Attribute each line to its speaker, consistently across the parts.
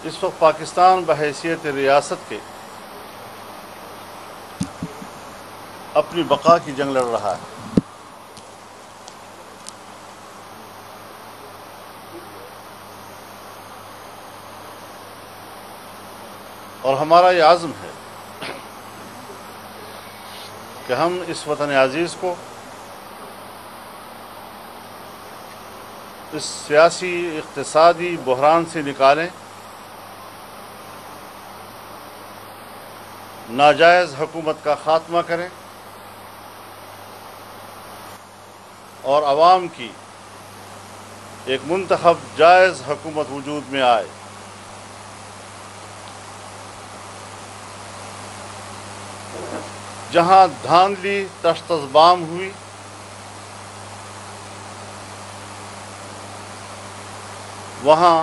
Speaker 1: اس وقت پاکستان بحیثیت ریاست کے اپنی بقا کی جنگ لڑ رہا ہے، اور ہمارا یہ عزم ہے کہ ہم اس وطن عزیز کو اس سیاسی اقتصادی بحران سے نکالیں، ناجائز حکومت کا خاتمہ کریں اور عوام کی ایک منتخب جائز حکومت وجود میں آئے۔ جہاں دھاندلی تشت بام ہوئی، وہاں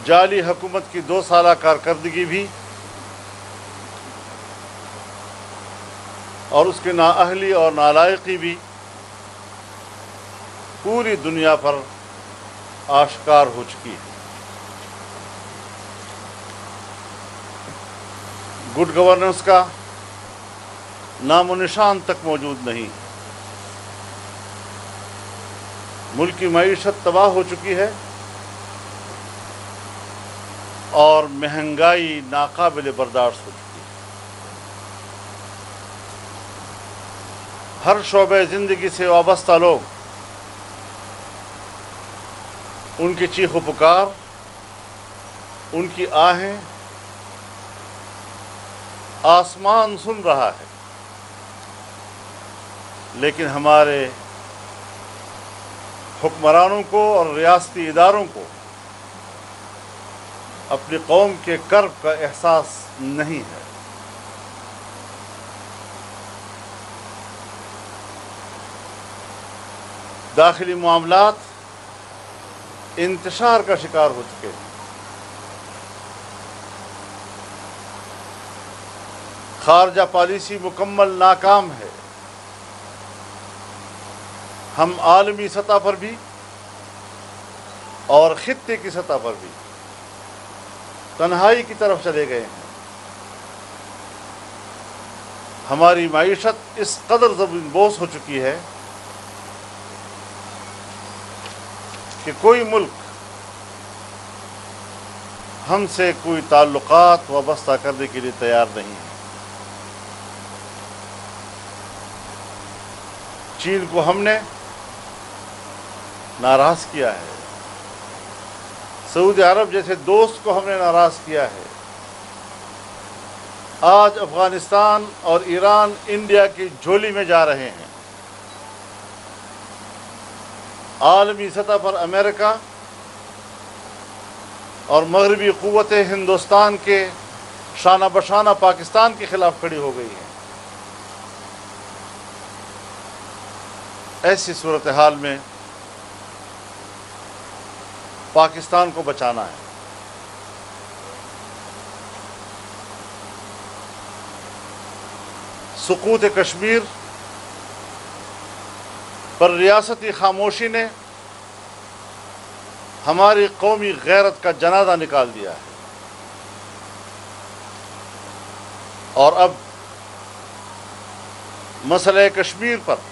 Speaker 1: جعلی حکومت کی 2 سالہ کارکردگی بھی اور اس کی نااہلی اور نالائقی بھی پوری دنیا پر آشکار ہو چکی ہے۔ گڈ گورننس کا نام و نشان تک موجود نہیں، ملک کی معیشت تباہ ہو چکی ہے اور مہنگائی ناقابل برداشت ہو چکی ہے۔ ہر شعبہ زندگی سے وابستہ لوگ، ان کی چیخ و پکار، ان کی آہیں آسمان سن رہا ہے، لیکن ہمارے حکمرانوں کو اور ریاستی اداروں کو اپنی قوم کے کرب کا احساس نہیں ہے۔ داخلی معاملات انتشار کا شکار ہو چکے ہیں۔ خارجہ پالیسی مکمل ناکام ہے۔ ہم عالمی سطح پر بھی اور خطے کی سطح پر بھی تنہائی کی طرف چلے گئے ہیں۔ ہماری معیشت اس قدر زمین بوس ہو چکی ہے کہ کوئی ملک ہم سے کوئی تعلقات وابستہ کرنے کے لیے تیار نہیں ہے۔ چین کو ہم نے ناراض کیا ہے، سعودی عرب جیسے دوست کو ہم نے ناراض کیا ہے۔ آج افغانستان اور ایران انڈیا کی جھولی میں جا رہے ہیں۔ عالمی سطح پر امریکہ اور مغربی قوتیں ہندوستان کے شانہ بشانہ پاکستان کے خلاف کھڑی ہو گئی ہیں۔ ایسی صورتحال میں پاکستان کو بچانا ہے۔ سقوط کشمیر پر ریاستی خاموشی نے ہماری قومی غیرت کا جنازہ نکال دیا ہے، اور اب مسئلہ کشمیر پر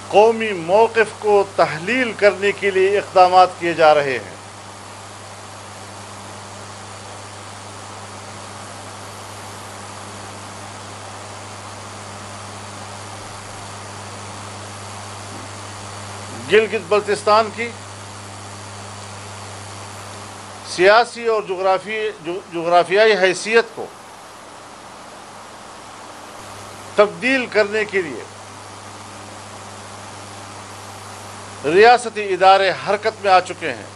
Speaker 1: قومی موقف کو تحلیل کرنے کے لیے اقدامات کیے جا رہے ہیں۔ گلگت بلتستان کی سیاسی اور جغرافیائی حیثیت کو تبدیل کرنے کے لیے ریاستی ادارے حرکت میں آ چکے ہیں۔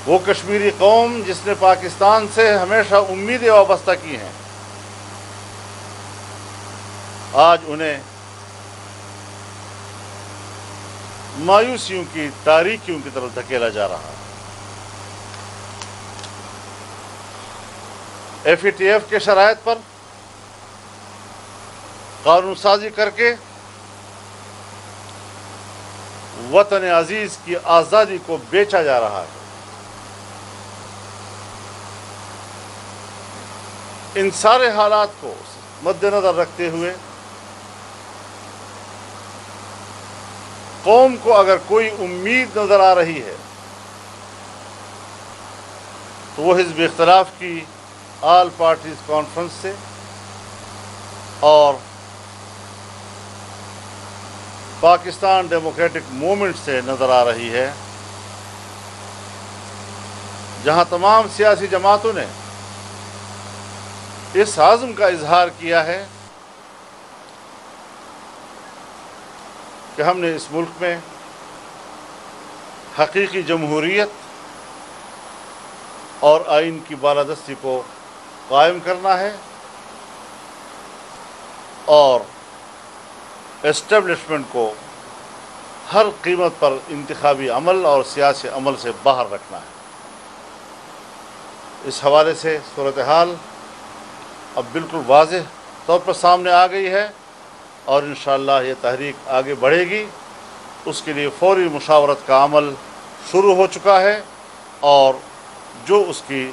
Speaker 1: وہ کشمیری قوم جس نے پاکستان سے ہمیشہ امیدیں وابستہ کی ہیں، آج انہیں مایوسیوں کی تاریکیوں کی طرف دھکیلا جا رہا ہے۔ ایف اے ٹی ایف کے شرائط پر قانون سازی کر کے وطن عزیز کی آزادی کو بیچا جا رہا ہے۔ ان سارے حالات کو مد نظر رکھتے ہوئے قوم کو اگر کوئی امید نظر آ رہی ہے تو وہ حزب اختلاف کی آل پارٹیز کانفرنس سے اور پاکستان ڈیموکریٹک موومنٹ سے نظر آ رہی ہے، جہاں تمام سیاسی جماعتوں نے اس عزم کا اظہار کیا ہے کہ ہم نے اس ملک میں حقیقی جمہوریت اور آئین کی بالادستی کو قائم کرنا ہے اور اسٹیبلشمنٹ کو ہر قیمت پر انتخابی عمل اور سیاسی عمل سے باہر رکھنا ہے۔ اس حوالے سے صورتحال اب بالکل واضح طور پر سامنے آ گئی ہے اور انشاءاللہ یہ تحریک آگے بڑھے گی۔ اس کے لیے فوری مشاورت کا عمل شروع ہو چکا ہے اور جو اس کی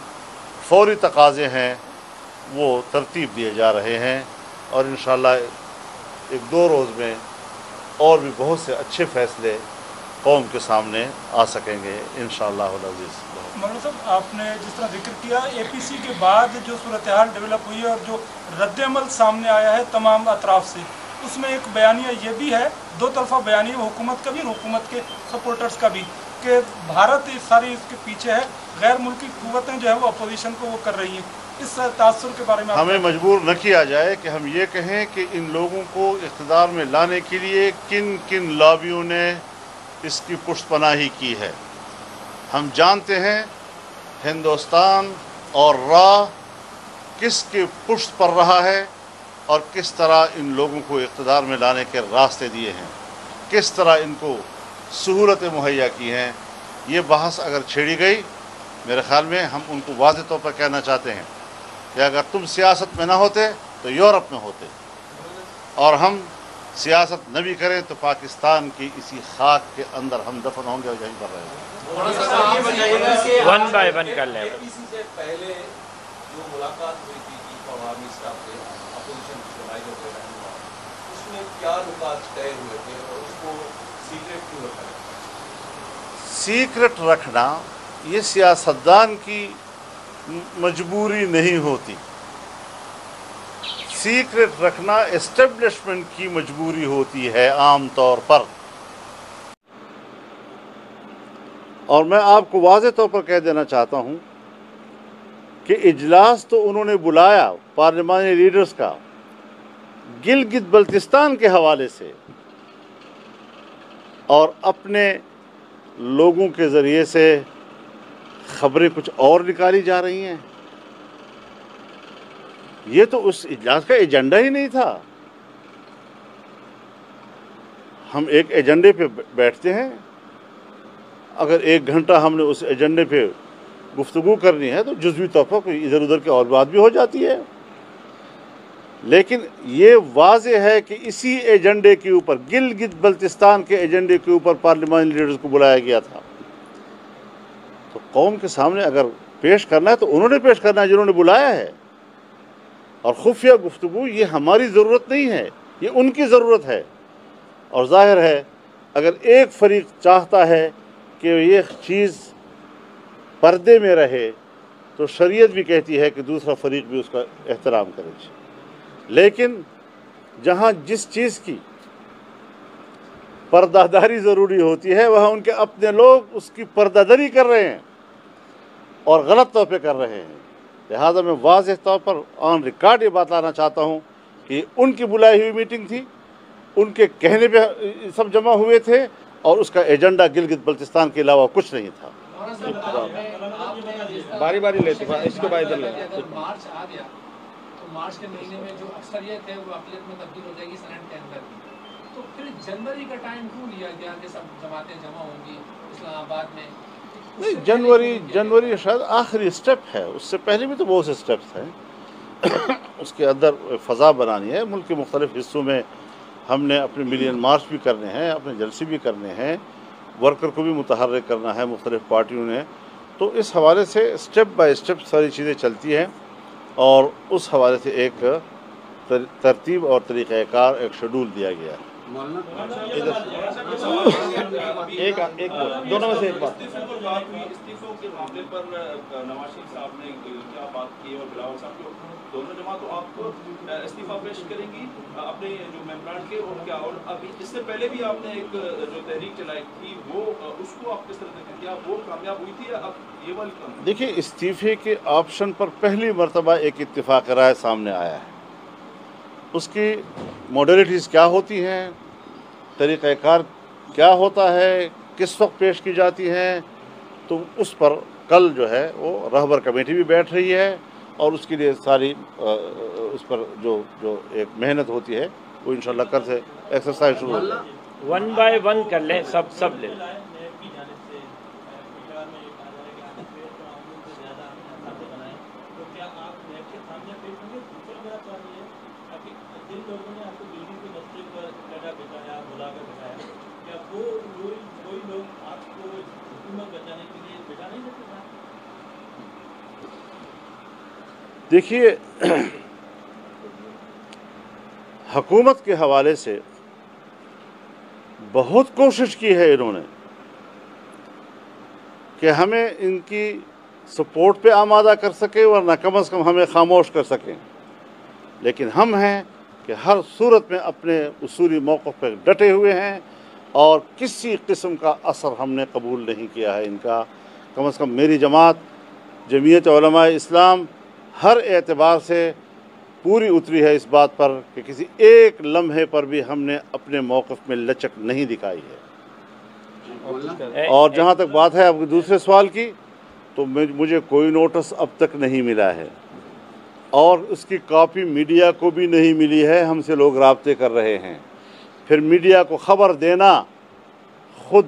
Speaker 1: فوری تقاضے ہیں وہ ترتیب دیے جا رہے ہیں، اور انشاءاللہ ایک دو روز میں اور بھی بہت سے اچھے فیصلے قوم کے سامنے آ سکیں گے انشاءاللہ العزیز۔
Speaker 2: مولانا صاحب، آپ نے جس طرح ذکر کیا اے پی سی کے بعد جو صورتحال ڈیولپ ہوئی ہے اور جو رد عمل سامنے آیا ہے تمام اطراف سے، اس میں ایک بیانیہ یہ بھی ہے، دو طرفہ بیانیہ حکومت کا بھی اور حکومت کے سپورٹرز کا بھی، کہ بھارت ساری اس کے پیچھے ہے، غیر ملکی قوتیں جو ہے وہ اپوزیشن کو وہ کر رہی ہیں۔ اس تاثر کے بارے میں
Speaker 1: ہمیں مجبور نہ کیا جائے کہ ہم یہ کہیں کہ ان لوگوں کو اقتدار میں لانے کے لیے کن کن لابیوں نے اس کی پشت پناہی کی ہے۔ ہم جانتے ہیں ہندوستان اور راہ کس کے پشت پر رہا ہے اور کس طرح ان لوگوں کو اقتدار میں لانے کے راستے دیے ہیں، کس طرح ان کو سہولتیں مہیا کی ہیں۔ یہ بحث اگر چھیڑی گئی، میرے خیال میں ہم ان کو واضح طور پر کہنا چاہتے ہیں کہ اگر تم سیاست میں نہ ہوتے تو یورپ میں ہوتے، اور ہم سیاست نہ بھی کریں تو پاکستان کی اسی خاک کے اندر ہم دفن ہوں گے اور یہیں پر رہیں گے۔
Speaker 3: ون بائی ون کر لیں۔
Speaker 4: اے پی سی سے پہلے جو ملاقات ہوئی تھی چیف عوامی اسٹاف سے اپوزیشن کے نمائندوں کے رہنما، اس میں کیا نکات طے ہوئے تھے اور اس کو سیکرٹ کیوں رکھا گیا؟
Speaker 1: سیکرٹ رکھنا یہ سیاستدان کی مجبوری نہیں ہوتی، سیکرٹ رکھنا اسٹیبلشمنٹ کی مجبوری ہوتی ہے عام طور پر۔ اور میں آپ کو واضح طور پر کہہ دینا چاہتا ہوں کہ اجلاس تو انہوں نے بلایا پارلیمانی لیڈرز کا گلگت بلتستان کے حوالے سے، اور اپنے لوگوں کے ذریعے سے خبریں کچھ اور نکالی جا رہی ہیں۔ یہ تو اس اجلاس کا ایجنڈا ہی نہیں تھا۔ ہم ایک ایجنڈے پہ بیٹھتے ہیں، اگر ایک گھنٹہ ہم نے اس ایجنڈے پہ گفتگو کرنی ہے تو جزوی طور پر کوئی ادھر ادھر کی اور بات بھی ہو جاتی ہے، لیکن یہ واضح ہے کہ اسی ایجنڈے کے اوپر، گلگت بلتستان کے ایجنڈے کے اوپر پارلیمانی لیڈرز کو بلایا گیا تھا۔ تو قوم کے سامنے اگر پیش کرنا ہے تو انہوں نے پیش کرنا ہے جنہوں نے بلایا ہے، اور خفیہ گفتگو یہ ہماری ضرورت نہیں ہے، یہ ان کی ضرورت ہے۔ اور ظاہر ہے اگر ایک فریق چاہتا ہے کہ یہ چیز پردے میں رہے تو شریعت بھی کہتی ہے کہ دوسرا فریق بھی اس کا احترام کرے۔ لیکن جہاں جس چیز کی پردہ داری ضروری ہوتی ہے وہاں ان کے اپنے لوگ اس کی پردہ داری کر رہے ہیں اور غلط طور پہ کر رہے ہیں۔ لہذا میں واضح طور پر آن ریکارڈ یہ بات لانا چاہتا ہوں کہ ان کی بلائی ہوئی میٹنگ تھی، ان کے کہنے پہ سب جمع ہوئے تھے، اور اس کا ایجنڈا گلگت بلتستان کے علاوہ کچھ نہیں تھا۔
Speaker 3: باری باری لیتے ہیں، اس کے بعد ادھر لیتے ہیں۔
Speaker 5: مارچ آ گیا تو مارچ کے مہینے میں جو اکثریت ہے وہ اقلیت میں تبدیل ہو جائے گی سینٹ کے اندر بھی، تو پھر جنوری کا ٹائم کیوں لیا گیا کہ سب جماعتیں جمع ہوں گی اسلام آباد میں؟
Speaker 1: نہیں، جنوری شاید آخری اسٹیپ ہے، اس سے پہلے بھی تو بہت سے اسٹیپس ہیں۔ اس کے اندر فضا بنانی ہے. ملک کے مختلف حصوں میں ہم نے اپنے ملین مارچ بھی کرنے ہیں, اپنے جلسے بھی کرنے ہیں, ورکر کو بھی متحرک کرنا ہے مختلف پارٹیوں نے. تو اس حوالے سے اسٹیپ بائی اسٹیپ ساری چیزیں چلتی ہیں, اور اس حوالے سے ایک ترتیب اور طریقہ کار, ایک شیڈول دیا گیا ہے.
Speaker 6: ایک دونوں میں سے ایک بات.
Speaker 7: استعفوں کے معاملے پر نواز شریف صاحب نے کیا بات کی اور بلاول صاحب کو دونوں جماعتوں آپ کو استعفیٰ پیش کریں گی اپنے جو ممبران کے, اور کیا اور ابھی اس سے پہلے بھی آپ نے ایک جو تحریک چلائی تھی وہ اس کو آپ کس طرح دیکھیں, کیا وہ کامیاب ہوئی تھی یا اب یہ والی کامیاب؟
Speaker 1: دیکھیے, استعفے کے آپشن پر پہلی مرتبہ ایک اتفاق رائے سامنے آیا ہے. اس کی موڈیلٹیز کیا ہوتی ہیں, طریقہ کار کیا ہوتا ہے, کس وقت پیش کی جاتی ہیں, تو اس پر کل جو ہے وہ رہبر کمیٹی بھی بیٹھ رہی ہے, اور اس کے لیے ساری اس پر جو ایک محنت ہوتی ہے وہ انشاءاللہ کل سے ایکسرسائز شروع ہوگی.
Speaker 3: 1 بائی 1 کر لیں, سب لیں.
Speaker 1: دیکھیے, حکومت کے حوالے سے بہت کوشش کی ہے انہوں نے کہ ہمیں ان کی سپورٹ پہ آمادہ کر سکے, ورنہ کم از کم ہمیں خاموش کر سکیں. لیکن ہم ہیں کہ ہر صورت میں اپنے اصولی موقف پہ ڈٹے ہوئے ہیں, اور کسی قسم کا اثر ہم نے قبول نہیں کیا ہے ان کا. کم از کم میری جماعت جمعیت علماء اسلام ہر اعتبار سے پوری اتری ہے اس بات پر کہ کسی ایک لمحے پر بھی ہم نے اپنے موقف میں لچک نہیں دکھائی ہے. اور جہاں تک بات ہے آپ کے دوسرے سوال کی, تو مجھے کوئی نوٹس اب تک نہیں ملا ہے, اور اس کی کاپی میڈیا کو بھی نہیں ملی ہے. ہم سے لوگ رابطے کر رہے ہیں, پھر میڈیا کو خبر دینا خود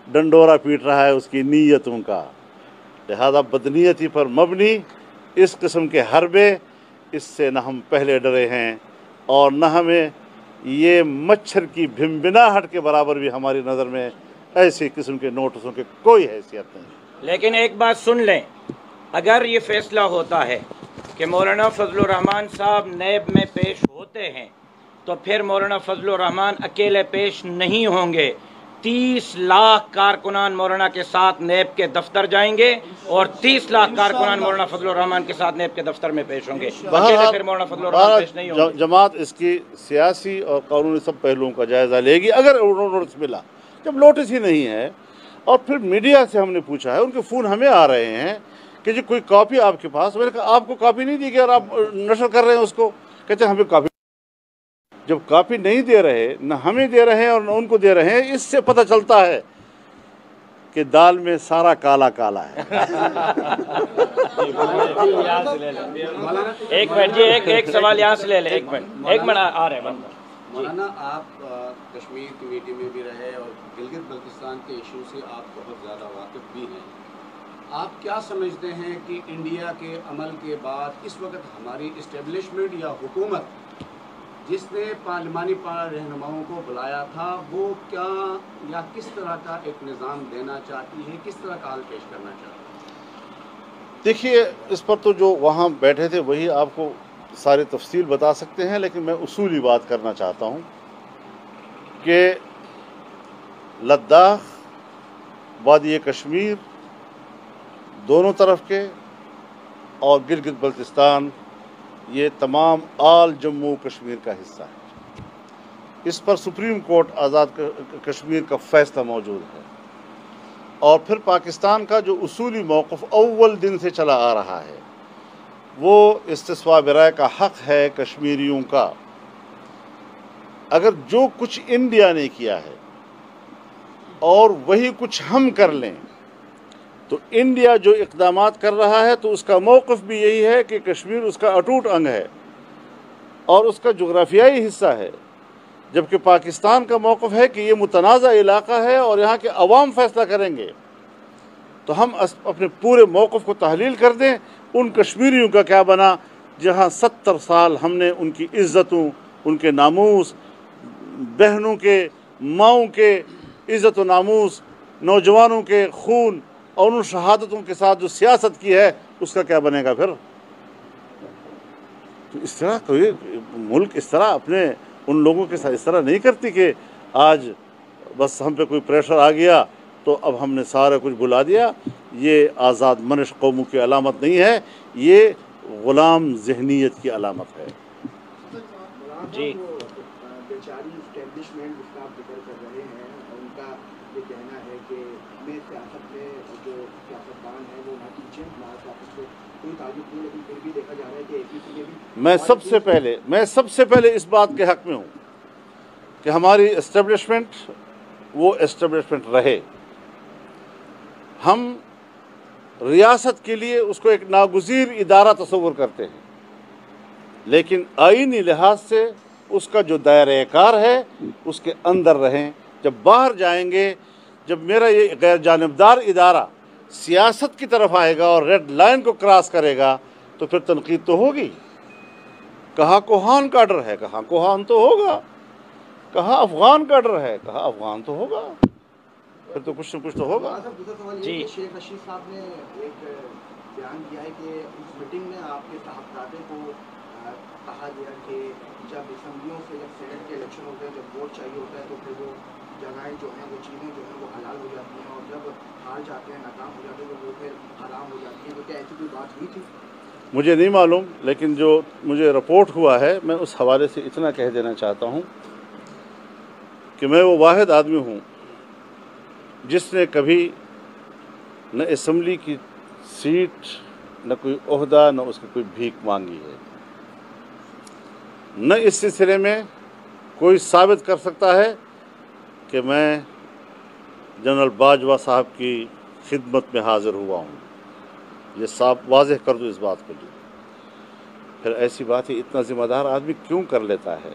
Speaker 1: ڈنڈورا پیٹ رہا ہے اس کی نیتوں کا. لہذا بدنیتی پر مبنی اس قسم کے حربے, اس سے نہ ہم پہلے ڈرے ہیں, اور نہ ہمیں یہ مچھر کی بھنبناہٹ کے برابر بھی ہماری نظر میں ایسی قسم کے نوٹسوں کی کوئی حیثیت نہیں.
Speaker 3: لیکن ایک بات سن لیں, اگر یہ فیصلہ ہوتا ہے کہ مولانا فضل الرحمان صاحب نیب میں پیش ہوتے ہیں, تو پھر مولانا فضل الرحمان اکیلے پیش نہیں ہوں گے. 30 لاکھ کارکنان مولانا کے ساتھ نیب کے دفتر جائیں گے, اور 30 لاکھ کارکنان مولانا فضل الرحمان کے ساتھ نیب کے دفتر میں پیش ہوں گے. اکیلے پھر مولانا فضل الرحمان پیش نہیں ہوں گے.
Speaker 1: جماعت اس کی سیاسی اور قانونی سب پہلوؤں کا جائزہ لے گی اگر نوٹس ملا. جب نوٹس ہی نہیں ہے, اور پھر میڈیا سے ہم نے پوچھا ہے, ان کے فون ہمیں آ رہے ہیں کہ جی کوئی کاپی آپ کے پاس, میں نے کہا آپ کو کاپی نہیں دی گئی اور آپ نشر کر رہے ہیں اس کو, کہتے ہیں ہمیں کاپی. جب کاپی نہیں دے رہے, نہ ہمیں دے رہے ہیں اور نہ ان کو دے رہے ہیں, اس سے پتہ چلتا ہے کہ دال میں سارا کالا کالا ہے.
Speaker 3: ایک منٹ جی, ایک سوال یہاں سے لے لیں. ایک منٹ آ رہے ہیں.
Speaker 8: مولانا, آپ کشمیر کمیٹی میں بھی رہے اور گلگت بلتستان کے ایشو سے آپ بہت زیادہ واقف بھی ہیں. آپ کیا سمجھتے ہیں کہ انڈیا کے عمل کے بعد اس وقت ہماری اسٹیبلشمنٹ یا حکومت جس نے پارلیمانی رہنماؤں کو بلایا تھا, وہ کیا یا کس طرح کا ایک نظام دینا چاہتی ہے, کس طرح کا حل پیش کرنا چاہتی ہے؟
Speaker 1: دیکھیے, اس پر تو جو وہاں بیٹھے تھے وہی آپ کو ساری تفصیل بتا سکتے ہیں, لیکن میں اصولی بات کرنا چاہتا ہوں کہ لداخ, وادی کشمیر دونوں طرف کے, اور گلگت بلتستان, یہ تمام آل جموں کشمیر کا حصہ ہے. اس پر سپریم کورٹ آزاد کشمیر کا فیصلہ موجود ہے, اور پھر پاکستان کا جو اصولی موقف اول دن سے چلا آ رہا ہے وہ استصواب رائے کا حق ہے کشمیریوں کا. اگر جو کچھ انڈیا نے کیا ہے اور وہی کچھ ہم کر لیں تو انڈیا جو اقدامات کر رہا ہے تو اس کا موقف بھی یہی ہے کہ کشمیر اس کا اٹوٹ انگ ہے اور اس کا جغرافیائی حصہ ہے, جبکہ پاکستان کا موقف ہے کہ یہ متنازع علاقہ ہے اور یہاں کے عوام فیصلہ کریں گے. تو ہم اپنے پورے موقف کو تحلیل کر دیں, ان کشمیریوں کا کیا بنا जहाँ 70 साल हमने उनकी इज़्ज़तों, उनके नामूस, बहनों के, माओं के इज़्ज़त व नामूस, नौजवानों के खून और उन शहादतों के साथ जो सियासत की है, उसका क्या बनेगा फिर? तो इस तरह कोई मुल्क इस तरह अपने उन लोगों के साथ इस तरह नहीं करती कि आज बस हम पे कोई प्रेशर आ गया तो अब हमने सारा कुछ भुला दिया। ये आज़ाद मनश कौमों की अलामत नहीं है, ये ग़ुलाम ज़हनीत की अलामत है।
Speaker 3: जी
Speaker 9: बेचारी इस्टेब्लिशमेंट जिसका आप जिक्र कर रहे हैं, उनका ये कहना है कि हमें सियासत में जो सियासतदान है वो ना कीजिए, हमारा सियासत से कोई ताल्लुक नहीं, लेकिन फिर भी देखा जा रहा है कि APC में भी
Speaker 1: मैं सबसे पहले इस बात के हक़ में हूँ कि हमारी इस्टेब्लिशमेंट वो इस्टेब्लिशमेंट रहे। हम रियासत के लिए उसको एक नागुज़ीर इदारा तस्वुर करते हैं, लेकिन आईनी लिहाज से उसका जो दायरा कार है उसके अंदर रहें। जब बाहर जाएंगे, जब मेरा ये गैर जानिबदार इदारा सियासत की तरफ आएगा और रेड लाइन को क्रॉस करेगा तो फिर तनकीद तो होगी। कहाँ कोहान का डर है, कहाँ कोहान तो होगा, कहाँ अफ़गान का डर है, कहाँ अफ़गान तो होगा, फिर तो कुछ न कुछ तो होगा।
Speaker 3: जी
Speaker 9: शेख रशीद साहब ने एक बयान दिया है कि उस मीटिंग में आपके साहबजादे को कहा गया कि जब असम्बलियों से, जब सेनेट के इलेक्शन होते हैं, जब वोट चाहिए होता है तो फिर वो जगहें जो हैं, वो चीज़ें जो हैं वो हलाल हो जाती हैं, और जब हार जाते हैं, नाकाम हो जाते हैं, तो वो फिर हराम हो जाती हैं। तो क्या ऐसी कोई बात हुई थी?
Speaker 1: मुझे नहीं मालूम, लेकिन जो मुझे रिपोर्ट हुआ है मैं उस हवाले से इतना कह देना चाहता हूँ कि मैं वो वाहिद आदमी हूँ जिसने कभी न असम्बली की सीट, न कोई ओहदा, न उसकी कोई भीख मांगी है। न इस सिलसिले में कोई साबित कर सकता है कि मैं जनरल बाजवा साहब की खिदमत में हाज़िर हुआ हूँ। ये साफ वाज़ेह कर दूँ इस बात को। फिर ऐसी बात है, इतना ज़िम्मेदार आदमी क्यों कर लेता है?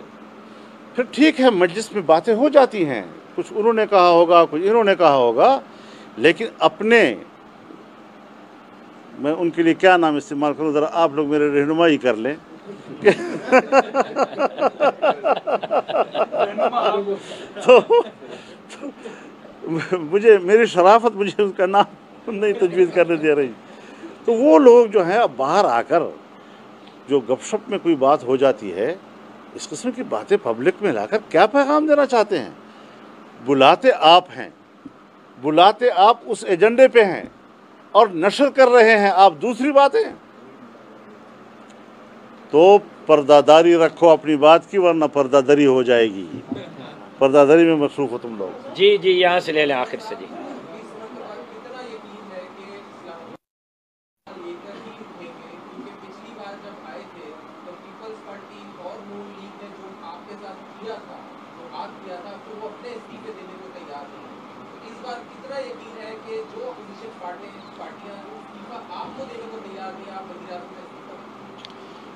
Speaker 1: फिर ठीक है, मजलिस में बातें हो जाती हैं, कुछ उन्होंने कहा होगा, कुछ इन्होंने कहा होगा, लेकिन अपने, मैं उनके लिए क्या नाम इस्तेमाल करूं, ज़रा आप लोग मेरे रहनुमाई कर लें। तो मुझे, मेरी शराफत मुझे उसका नाम नहीं तजवीज़ करने दे रही। तो वो लोग जो हैं अब बाहर आकर जो गपशप में कोई बात हो जाती है, इस किस्म की बातें पब्लिक में लाकर क्या पैगाम देना चाहते हैं? बुलाते आप हैं, बुलाते आप उस एजेंडे पे हैं और नशर कर रहे हैं आप दूसरी बातें। तो पर्दादारी रखो अपनी बात की, वरना पर्दादारी हो जाएगी। पर्दादारी में मसरूफ़ हो तुम लोग।
Speaker 3: जी जी, यहाँ से ले लें आखिर से। जी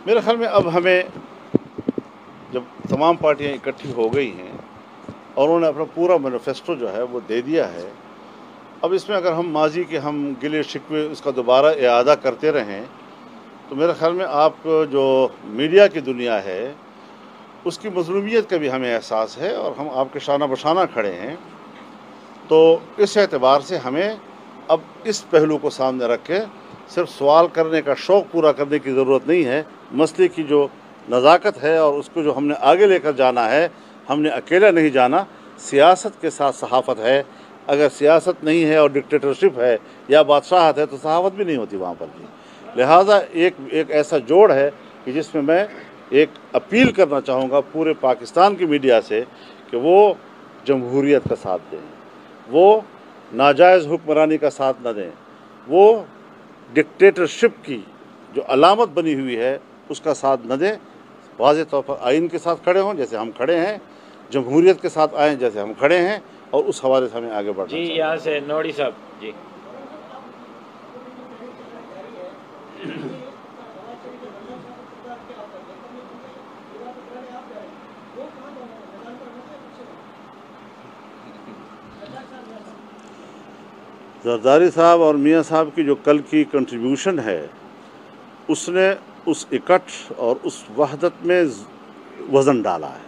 Speaker 1: मेरे ख्याल में अब हमें, जब तमाम पार्टियां इकट्ठी हो गई हैं और उन्होंने अपना पूरा मैनिफेस्टो जो है वो दे दिया है, अब इसमें अगर हम माजी के हम गिले शिकवे उसका दोबारा इआदा करते रहें तो मेरे ख्याल में आप जो मीडिया की दुनिया है उसकी मज़लूमियत का भी हमें एहसास है और हम आपके शाना बशाना खड़े हैं। तो इस एतबार से हमें अब इस पहलू को सामने रख के सिर्फ सवाल करने का शौक़ पूरा करने की ज़रूरत नहीं है। मसले की जो नज़ाकत है और उसको जो हमने आगे लेकर जाना है, हमने अकेला नहीं जाना, सियासत के साथ सहाफ़त है। अगर सियासत नहीं है और डिक्टेटरशिप है या बादशाहत है तो सहाफ़त भी नहीं होती वहाँ पर भी। लिहाजा एक ऐसा जोड़ है कि जिसमें मैं एक अपील करना चाहूँगा पूरे पाकिस्तान की मीडिया से कि वो जमहूरियत का साथ दें, वो नाजायज़ हुक्मरानी का साथ न दें, वो डिक्टेटरशिप की जो अलामत बनी हुई है उसका साथ न दें। वाज़ेह तौर पर आइन के साथ खड़े हों जैसे हम खड़े हैं, जमहूरियत के साथ आएँ जैसे हम खड़े हैं, और उस हवाले से हमें आगे बढ़ना चाहिए।
Speaker 3: जी, यहाँ से नोड़ी साहब। जी
Speaker 1: जरदारी साहब और मियाँ साहब की जो कल की कंट्रीब्यूशन है उसने उस इकट्ठ और उस वहदत में वज़न डाला है।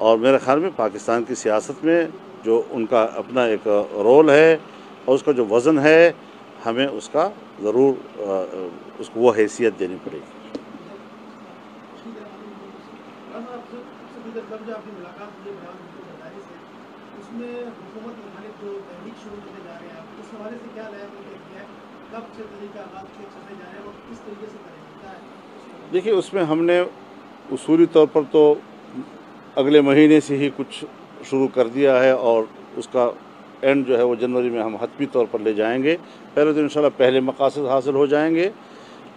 Speaker 1: और मेरे ख़्याल में पाकिस्तान की सियासत में जो उनका अपना एक रोल है और उसका जो वज़न है, हमें उसका ज़रूर उसको वो हैसियत देनी पड़ेगी। देखिए, उसमें हमने उसूली तौर पर तो अगले महीने से ही कुछ शुरू कर दिया है और उसका एंड जो है वो जनवरी में हम हतमी तौर पर ले जाएंगे। पहले तो इंशाल्लाह पहले मकासद हासिल हो जाएंगे,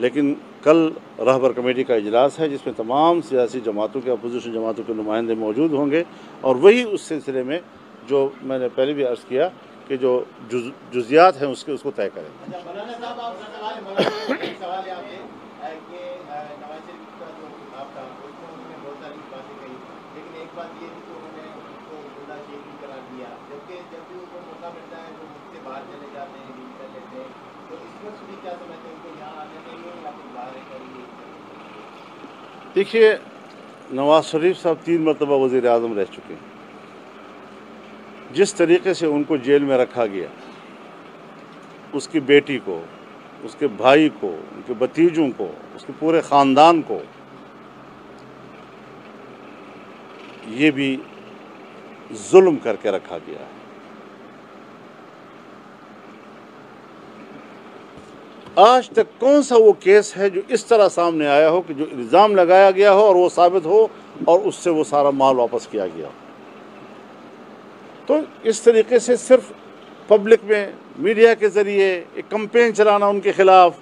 Speaker 1: लेकिन कल रहबर कमेटी का इजलास है जिसमें तमाम सियासी जमातों के, अपोजिशन जमातों के नुमाइंदे मौजूद होंगे और वही उस सिलसिले में जो मैंने पहले भी अर्ज़ किया कि जो जुज़ियात हैं उसको तय करेंगे। देखिए, नवाज़ शरीफ साहब 3 मरतबा वज़ीर आज़म रह चुके हैं। जिस तरीक़े से उनको जेल में रखा गया, उसकी बेटी को, उसके भाई को, उनके भतीजों को, उसके पूरे ख़ानदान को, ये भी जुल्म करके रखा गया है। आज तक कौन सा वो केस है जो इस तरह सामने आया हो कि जो इल्ज़ाम लगाया गया हो और वो साबित हो और उससे वो सारा माल वापस किया गया हो। तो इस तरीके से सिर्फ पब्लिक में मीडिया के ज़रिए एक कैंपेन चलाना उनके ख़िलाफ़,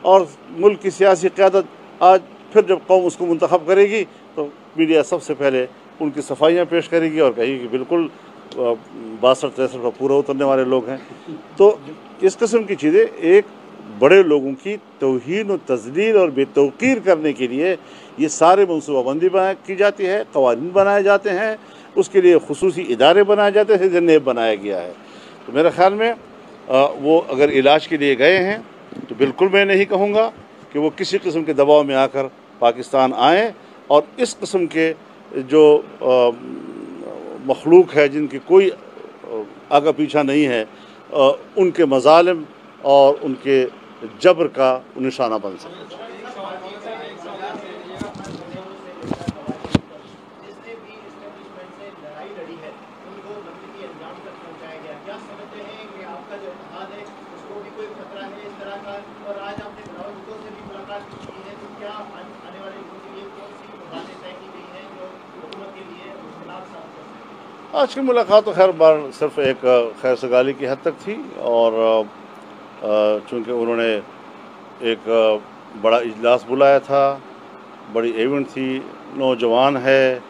Speaker 1: और मुल्क की सियासी क़यादत आज फिर जब कौम उसको मुंतखब करेगी तो मीडिया सबसे पहले उनकी सफाइयाँ पेश करेगी और कहेगी कि बिल्कुल 62-63 पर पूरा उतरने वाले लोग हैं। तो इस किस्म की चीज़ें एक बड़े लोगों की तौहीन और तज़लील और बेतौकीर करने के लिए ये सारे मनसूबाबंदी की जाती है, क़वानीन बनाए जाते हैं, उसके लिए खुसूसी इदारे बनाए जाते हैं, जैसे नेब बनाया गया है। तो मेरे ख़्याल में वो अगर इलाज के लिए गए हैं तो बिल्कुल मैं नहीं कहूँगा कि वो किसी किस्म के दबाव में आकर पाकिस्तान आएँ और इस किस्म के जो मखलूक है जिनकी कोई आगा पीछा नहीं है, उनके मज़ालिम और उनके जबर का निशाना बन सके। आज की मुलाकात तो खैर सिर्फ एक खैर सगाली की हद तक थी और चूँकि उन्होंने एक बड़ा इजलास बुलाया था, बड़ी इवेंट थी, नौजवान है,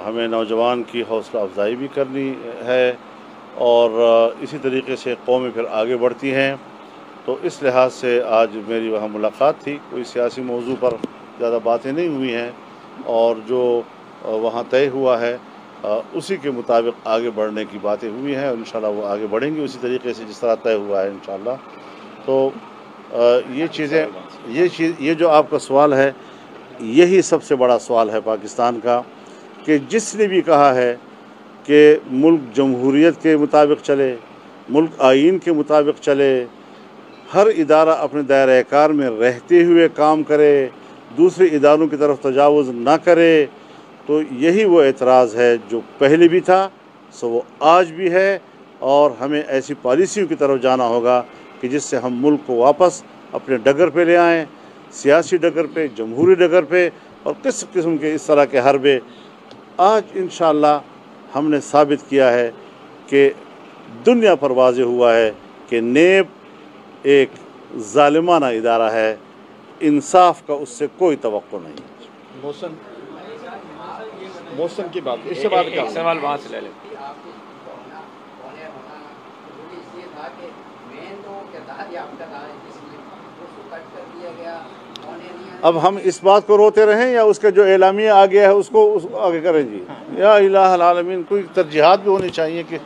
Speaker 1: हमें नौजवान की हौसला अफजाई भी करनी है और इसी तरीके से कौमें फिर आगे बढ़ती हैं। तो इस लिहाज से आज मेरी वहाँ मुलाकात थी। कोई सियासी मौजू पर ज़्यादा बातें नहीं हुई हैं और जो वहाँ तय हुआ है उसी के मुताबिक आगे बढ़ने की बातें हुई हैं और इंशाल्लाह वो आगे बढ़ेंगी उसी तरीके से जिस तरह तय हुआ है इंशाल्लाह। तो ये चीज़ें ये जो आपका सवाल है, यही सबसे बड़ा सवाल है पाकिस्तान का कि जिसने भी कहा है कि मुल्क जमहूरियत के मुताबिक चले, मुल्क आइन के मुताबिक चले, हर इदारा अपने दायरे कार में रहते हुए काम करे, दूसरे इदारों की तरफ तजावुज़ ना करे, तो यही वो एतराज़ है जो पहले भी था सो वो आज भी है और हमें ऐसी पॉलिसियों की तरफ जाना होगा कि जिससे हम मुल्क को वापस अपने डगर पे ले आएँ, सियासी डगर पे, जमहूरी डगर पे, और किस किस्म के इस तरह के हरबे आज इंशाअल्लाह हमने साबित किया है कि दुनिया पर वाज़े हुआ है कि नेब एक ज़ालिमाना इदारा है, इंसाफ का उससे कोई तवक्को नहीं।
Speaker 6: मौसम की बात, इससे बात
Speaker 3: एक सवाल वहाँ से ले लें।
Speaker 1: अब हम इस बात को रोते रहें या उसका जो एलामिया आ गया है उसको आगे करें जी? या इलाहुल आलमीन, कोई तरजीहात भी होनी चाहिए कि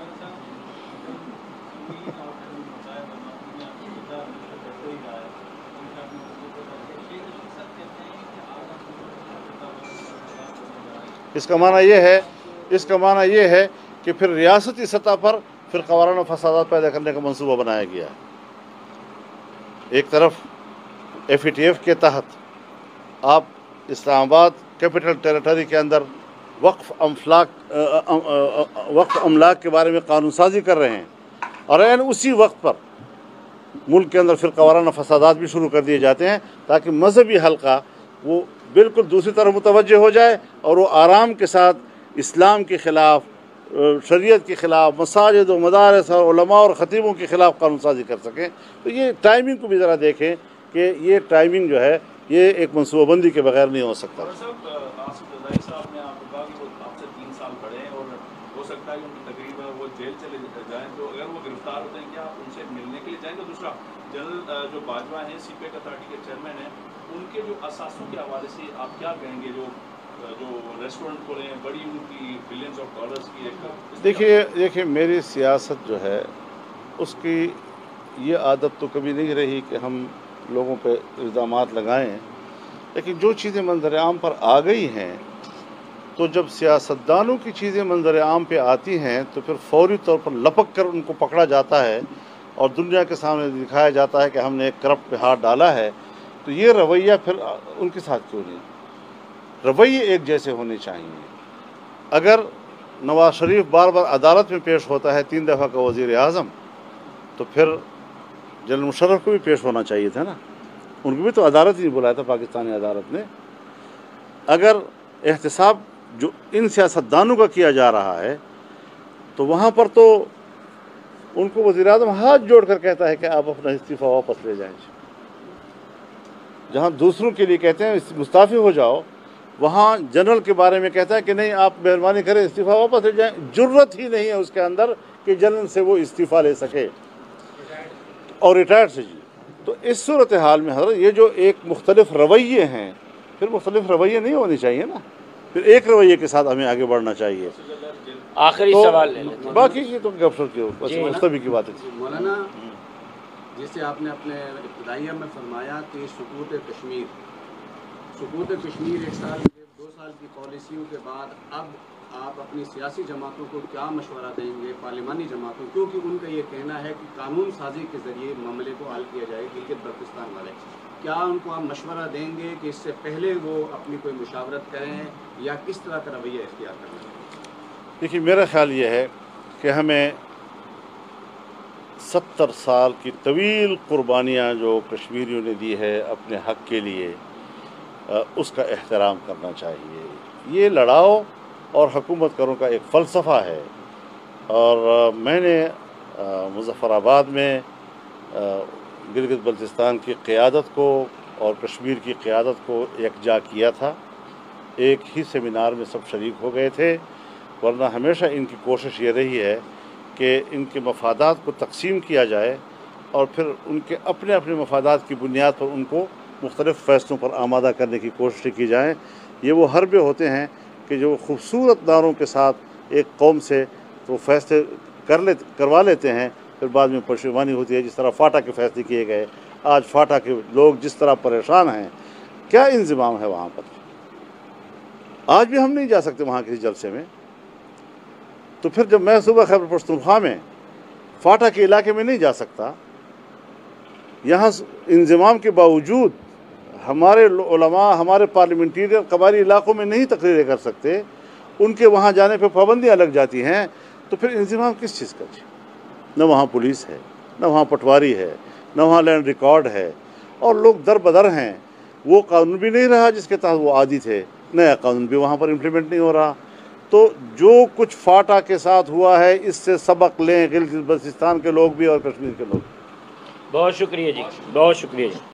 Speaker 1: इसका माना ये है कि फिर रियासती सतह पर फिर क़वारान फसादात पैदा करने का मंसूबा बनाया गया। एक तरफ FATF के तहत आप इस्लामाबाद कैपिटल टेरिटरी के अंदर वक्फ अमलाक के बारे में कानून साजी कर रहे हैं, और ऐन उसी वक्त पर मुल्क के अंदर फिर क़वारान फसादात भी शुरू कर दिए जाते हैं, ताकि मजहबी हल्का वो बिल्कुल दूसरी तरफ मुतवज्जे हो जाए और वो आराम के साथ इस्लाम के ख़िलाफ़, शरीयत के ख़िलाफ़, मसाजिद और मदारस और उलमा और ख़तीबों के ख़िलाफ़ कानून साजी कर सकें। तो ये टाइमिंग को भी ज़रा देखें कि ये टाइमिंग जो है ये एक मनसूबाबंदी के बगैर नहीं हो सकता।
Speaker 7: साहब ने आपको कहा कि वो आपसे 3 साल बड़े हैं और हो सकता है कि उनकी तकरीब में वो जेल चले जाएँ, तो अगर वो गिरफ्तार होते हैं क्या आप उनसे मिलने के लिए जाएंगे? दूसरा, जनरल जो बाजवा हैं CPAC अथॉरिटी के चेयरमैन हैं, उनके जो असासों के हवाले से आप क्या कहेंगे? जो रेस्टोरेंट खोले हैं, बड़ी उनकी बिलियंस ऑफ डॉलर्स की एक
Speaker 1: देखिए मेरी सियासत जो है उसकी ये आदत तो कभी नहीं रही कि हम लोगों पे इल्ज़ामात लगाएं, लेकिन जो चीज़ें मंज़र आम पर आ गई हैं, तो जब सियासतदानों की चीज़ें मंज़र आम पे आती हैं तो फिर फौरी तौर पर लपक कर उनको पकड़ा जाता है और दुनिया के सामने दिखाया जाता है कि हमने एक करप्ट पे हाथ डाला है। तो ये रवैया फिर उनके साथ क्यों नहीं? रवैये एक जैसे होने चाहिए। अगर नवाज शरीफ बार बार अदालत में पेश होता है, 3 दफ़ा का वज़ीर आज़म, तो फिर जनरल मुशर्रफ को भी पेश होना चाहिए था ना, उनको भी तो अदालत ही बुलाया था, पाकिस्तानी अदालत ने। अगर एहतसाब जो इन सियासतदानों का किया जा रहा है तो वहाँ पर तो उनको वज़ीर आज़म हाथ जोड़ कर कहता है कि आप अपना इस्तीफ़ा वापस ले जाएं। जहाँ दूसरों के लिए कहते हैं मुस्ताफ़ी हो जाओ, वहाँ जनरल के बारे में कहता है कि नहीं आप मेहरबानी करें इस्तीफ़ा वापस ले जाएं। जुर्रत ही नहीं है उसके अंदर कि जनरल से वो इस्तीफ़ा ले सके और रिटायर्ड से जी। तो इस सूरत हाल में हज़रत ये जो एक मुख्तलिफ रवैये हैं, फिर मुख्तलिफ रवैये नहीं होने चाहिए ना, फिर एक रवैये के साथ हमें आगे बढ़ना चाहिए।
Speaker 3: आखिरी सवाल ले लेते हैं।
Speaker 1: बाकी की तो गपशप की मुस्तबी की बातें।
Speaker 8: मौलाना, जैसे आपने अपने इब्तिदाइया में फरमाया कि सुकूत कश्मीर एक साल 2 साल की पॉलिसियों के बाद अब आप अपनी सियासी जमातों को क्या मशवरा देंगे, पार्लिमानी जमातों, क्योंकि उनका ये कहना है कि कानून साजी के ज़रिए मामले को हल किया जाए। गिलगित बल्तिस्तान वाले, क्या उनको आप मशवरा देंगे कि इससे पहले वो अपनी कोई मुशावरत करें या किस तरह का रवैया इख्तियार करना चाहिए?
Speaker 1: देखिए मेरा ख्याल ये है कि हमें 70 साल की तवील कुर्बानियाँ जो कश्मीरियों ने दी है अपने हक़ के लिए, उसका एहतराम करना चाहिए। ये लड़ाओ और हुकूमत करो का एक फ़लसफ़ा है। और मैंने मुज़फ़्फ़राबाद में गिलगित बल्तिस्तान की क़ियादत को और कश्मीर की क़ियादत को यकजा किया था। एक ही सेमिनार में सब शरीक हो गए थे, वरना हमेशा इनकी कोशिश ये रही है कि इनके मफादात को तकसीम किया जाए और फिर उनके अपने अपने मफादात की बुनियाद पर उनको मुख्तलिफ़ फ़ैसलों पर आमादा करने की कोशिश की जाए। ये वो हरबे होते हैं कि जो खूबसूरत नारों के साथ एक कौम से तो फैसले करवा लेते हैं, फिर बाद में परेशानी होती है। जिस तरह फाटा के फैसले किए गए, आज फाटा के लोग जिस तरह परेशान हैं, क्या इंतज़ाम है वहाँ पर। आज भी हम नहीं जा सकते वहाँ किसी जलसे में। तो फिर जब मैं सुबह खैबर पख्तूनख्वा में फाटा के इलाके में नहीं जा सकता, यहाँ इंतज़ाम के बावजूद हमारे उलमा हमारे पार्लियामेंटेरियन कबायली इलाकों में नहीं तकरीरें कर सकते, उनके वहाँ जाने पर पाबंदियाँ लग जाती हैं, तो फिर इंतज़ाम किस चीज़ का जी? न वहाँ पुलिस है, न वहाँ पटवारी है, न वहाँ लैंड रिकॉर्ड है, और लोग दर बदर हैं। वो कानून भी नहीं रहा जिसके तहत वो आदी थे, नया कानून भी वहाँ पर इम्प्लीमेंट नहीं हो रहा। तो जो कुछ फाटा के साथ हुआ है, इससे सबक लें गिलगित बल्तिस्तान के लोग भी और कश्मीर के लोग।
Speaker 3: बहुत शुक्रिया जी, बहुत शुक्रिया जी।